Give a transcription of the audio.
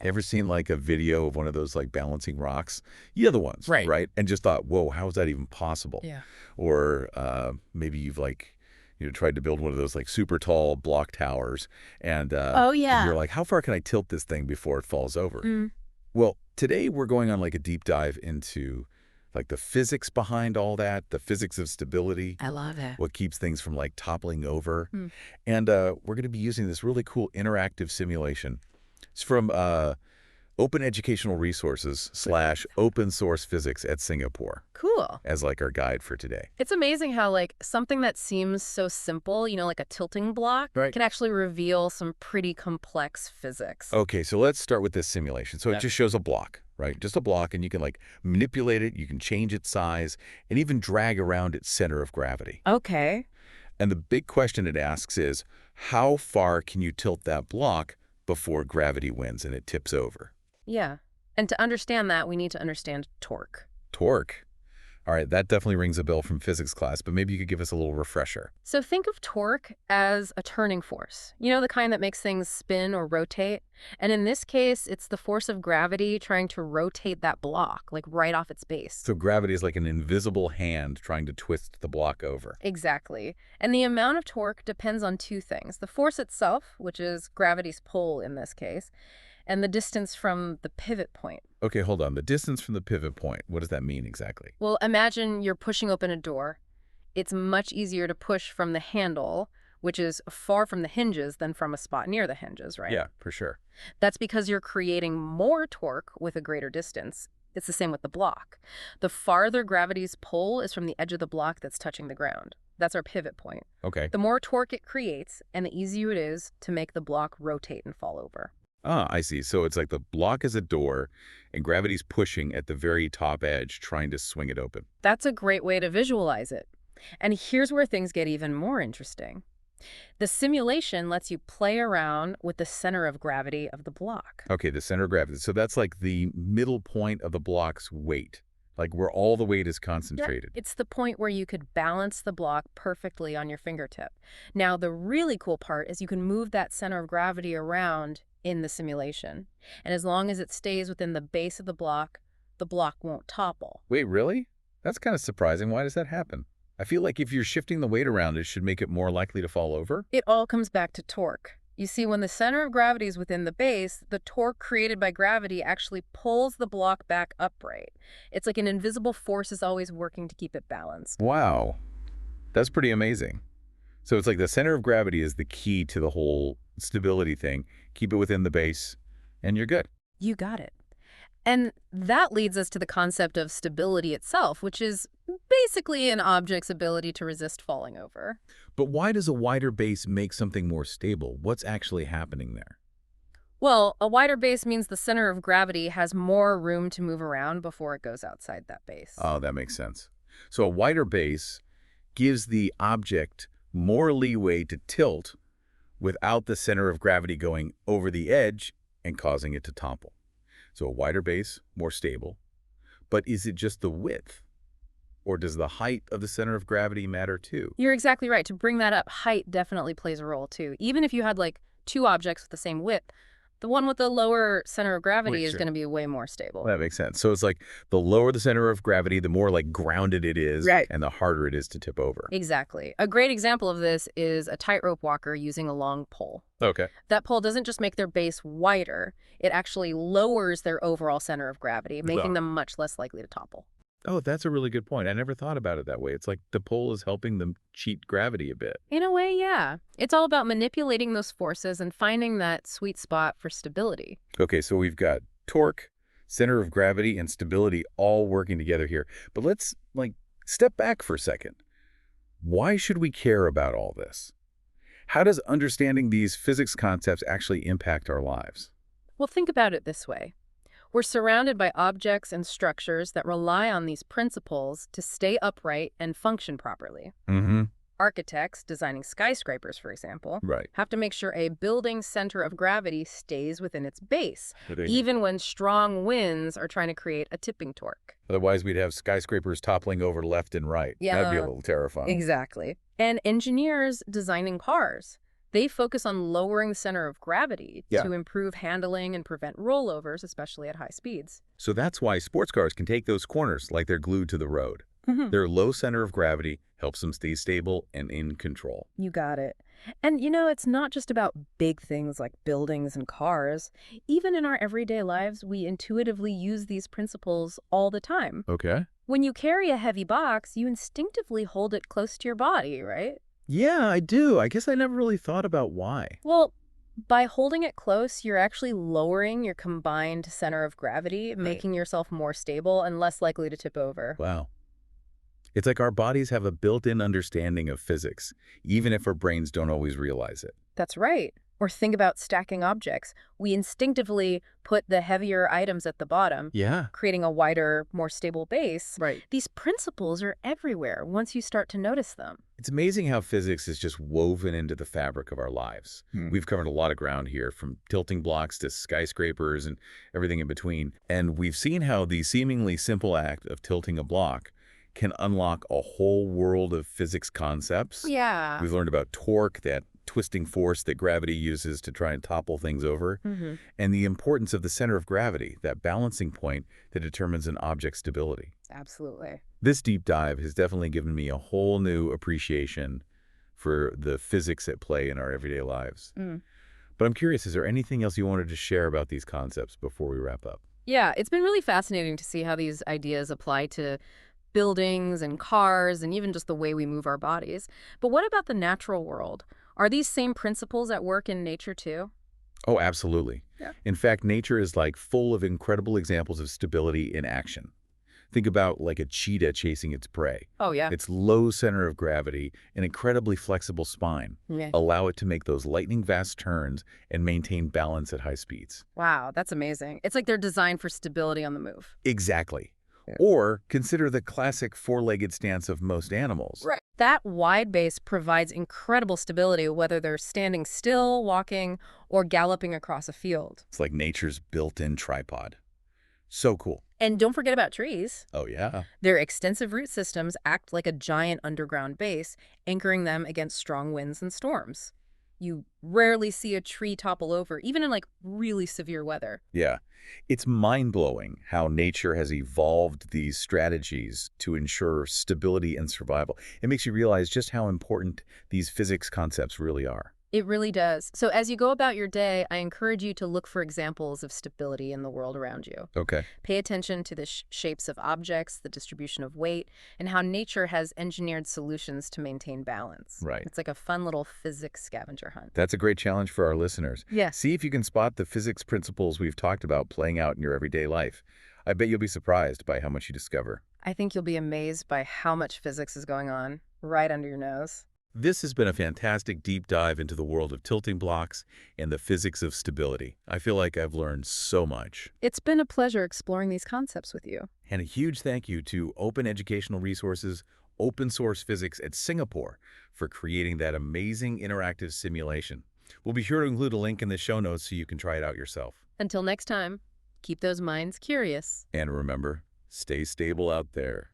Ever seen like a video of one of those like balancing rocks? Yeah, the ones, Right. right? And just thought, whoa, how is that even possible? Yeah. Or maybe you've like, tried to build one of those like super tall block towers, and Oh, you're yeah. like, how far can I tilt this thing before it falls over? Mm. Well, today we're going on like a deep dive into like the physics behind all that, the physics of stability, I love it. what keeps things from like toppling over. Mm. And we're going to be using this really cool interactive simulation. It's from Open Educational Resources / Open Source Physics at Singapore Cool. as like our guide for today. It's amazing how, like, something that seems so simple, like a tilting block, Right. can actually reveal some pretty complex physics. Okay, so let's start with this simulation. So it just shows a block, right? Just a block, and you can like manipulate it, you can change its size, and even drag around its center of gravity. Okay. And the big question it asks is, how far can you tilt that block before gravity wins and it tips over? Yeah. And to understand that, we need to understand torque. Torque. All right, that definitely rings a bell from physics class, but maybe you could give us a little refresher. So think of torque as a turning force. The kind that makes things spin or rotate. And in this case, it's the force of gravity trying to rotate that block, like right off its base. So gravity is like an invisible hand trying to twist the block over. Exactly. And the amount of torque depends on two things. The force itself, which is gravity's pull in this case, and the distance from the pivot point. Okay, hold on. The distance from the pivot point, what does that mean exactly? Well, imagine you're pushing open a door. It's much easier to push from the handle, which is far from the hinges, than from a spot near the hinges, right? Yeah, for sure. That's because you're creating more torque with a greater distance. It's the same with the block. The farther gravity's pull is from the edge of the block that's touching the ground. That's our pivot point. Okay. The more torque it creates, and the easier it is to make the block rotate and fall over. Ah, I see. So it's like the block is a door, and gravity's pushing at the very top edge, trying to swing it open. That's a great way to visualize it. And here's where things get even more interesting. The simulation lets you play around with the center of gravity of the block. Okay, the center of gravity. So that's like the middle point of the block's weight, like where all the weight is concentrated. It's the point where you could balance the block perfectly on your fingertip. Now, the really cool part is you can move that center of gravity around in the simulation. And as long as it stays within the base of the block won't topple. Wait, really? That's kind of surprising. Why does that happen? I feel like if you're shifting the weight around, it should make it more likely to fall over. It all comes back to torque. You see, when the center of gravity is within the base, the torque created by gravity actually pulls the block back upright. It's like an invisible force is always working to keep it balanced. Wow. That's pretty amazing. So it's like the center of gravity is the key to the whole stability thing. Keep it within the base, and you're good. You got it. And that leads us to the concept of stability itself, which is basically an object's ability to resist falling over. But why does a wider base make something more stable? What's actually happening there? Well, a wider base means the center of gravity has more room to move around before it goes outside that base. Oh, that makes sense. So a wider base gives the object more leeway to tilt without the center of gravity going over the edge and causing it to topple. So a wider base, more stable. But is it just the width? Or does the height of the center of gravity matter too? You're exactly right. To bring that up, height definitely plays a role too. Even if you had like two objects with the same width, the one with the lower center of gravity is going to be way more stable. That makes sense. So it's like the lower the center of gravity, the more like grounded it is, Right. And the harder it is to tip over. Exactly. A great example of this is a tightrope walker using a long pole. Okay. That pole doesn't just make their base wider, it actually lowers their overall center of gravity, making them much less likely to topple. Oh, that's a really good point. I never thought about it that way. It's like the pole is helping them cheat gravity a bit. In a way, yeah. It's all about manipulating those forces and finding that sweet spot for stability. Okay, so we've got torque, center of gravity, and stability all working together here. But let's step back for a second. Why should we care about all this? How does understanding these physics concepts actually impact our lives? Well, think about it this way. We're surrounded by objects and structures that rely on these principles to stay upright and function properly. Mm-hmm. Architects designing skyscrapers, for example, Right. have to make sure a building's center of gravity stays within its base, even when strong winds are trying to create a tipping torque. Otherwise, we'd have skyscrapers toppling over left and right. Yeah. That'd be a little terrifying. Exactly. And engineers designing cars, They focus on lowering the center of gravity Yeah. to improve handling and prevent rollovers, especially at high speeds. So that's why sports cars can take those corners like they're glued to the road. Mhm. Their low center of gravity helps them stay stable and in control. You got it. And it's not just about big things like buildings and cars. Even in our everyday lives, we intuitively use these principles all the time. Okay. When you carry a heavy box, you instinctively hold it close to your body, right? Yeah, I do. I guess I never really thought about why. Well, by holding it close, you're actually lowering your combined center of gravity, making yourself more stable and less likely to tip over. Wow. It's like our bodies have a built-in understanding of physics, even if our brains don't always realize it. That's right. Or think about stacking objects. We instinctively put the heavier items at the bottom, Yeah. creating a wider, more stable base. Right. These principles are everywhere once you start to notice them. It's amazing how physics is just woven into the fabric of our lives. We've covered a lot of ground here, from tilting blocks to skyscrapers and everything in between. And we've seen how the seemingly simple act of tilting a block can unlock a whole world of physics concepts. Yeah. We've learned about torque, that twisting force that gravity uses to try and topple things over, and the importance of the center of gravity, that balancing point that determines an object's stability. Absolutely. This deep dive has definitely given me a whole new appreciation for the physics at play in our everyday lives. But I'm curious, is there anything else you wanted to share about these concepts before we wrap up? Yeah, it's been really fascinating to see how these ideas apply to buildings and cars and even just the way we move our bodies. But what about the natural world? Are these same principles at work in nature too? Oh, absolutely. Yeah. In fact, nature is like full of incredible examples of stability in action. Think about like a cheetah chasing its prey. Oh, yeah. Its low center of gravity and incredibly flexible spine Yeah. allow it to make those lightning-fast turns and maintain balance at high speeds. Wow, that's amazing. It's like they're designed for stability on the move. Exactly. Yeah. Or consider the classic four-legged stance of most animals. Right. That wide base provides incredible stability whether they're standing still, walking, or galloping across a field. It's like nature's built-in tripod. So cool. And don't forget about trees. Oh, yeah. Their extensive root systems act like a giant underground base, anchoring them against strong winds and storms. You rarely see a tree topple over, even in like really severe weather. Yeah. It's mind-blowing how nature has evolved these strategies to ensure stability and survival. It makes you realize just how important these physics concepts really are. It really does. So as you go about your day, I encourage you to look for examples of stability in the world around you. Okay. Pay attention to the shapes of objects, the distribution of weight, and how nature has engineered solutions to maintain balance. Right. It's like a fun little physics scavenger hunt. That's a great challenge for our listeners. Yes. See if you can spot the physics principles we've talked about playing out in your everyday life. I bet you'll be surprised by how much you discover. I think you'll be amazed by how much physics is going on right under your nose. This has been a fantastic deep dive into the world of tilting blocks and the physics of stability. I feel like I've learned so much. It's been a pleasure exploring these concepts with you. And a huge thank you to Open Educational Resources, Open Source Physics at Singapore for creating that amazing interactive simulation. We'll be sure to include a link in the show notes so you can try it out yourself. Until next time, keep those minds curious. And remember, stay stable out there.